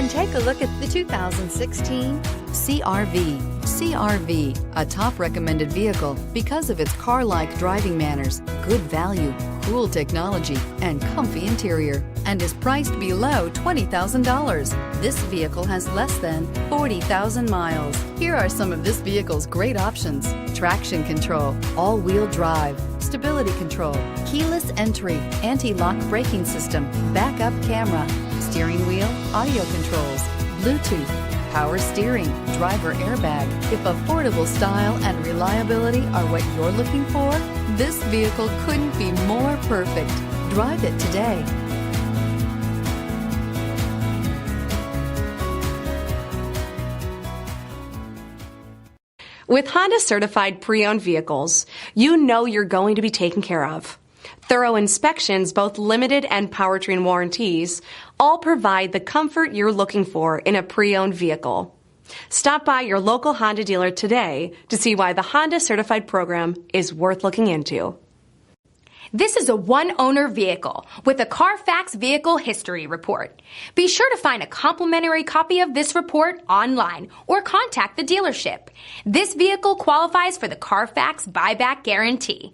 and take a look at the 2016 CR-V. CR-V, a top recommended vehicle because of its car-like driving manners, good value, cool technology, and comfy interior, and is priced below $20,000. This vehicle has less than 40,000 miles. Here are some of this vehicle's great options: traction control, all-wheel drive, stability control, keyless entry, anti-lock braking system, backup camera, steering wheel audio controls, Bluetooth, power steering, driver airbag. If affordable style and reliability are what you're looking for, this vehicle couldn't be more perfect. Drive it today. With Honda certified pre-owned vehicles, you know you're going to be taken care of. Thorough inspections, both limited and powertrain warranties, all provide the comfort you're looking for in a pre-owned vehicle. Stop by your local Honda dealer today to see why the Honda certified program is worth looking into. This is a one-owner vehicle with a Carfax Vehicle History Report. Be sure to find a complimentary copy of this report online or contact the dealership. This vehicle qualifies for the Carfax Buyback Guarantee.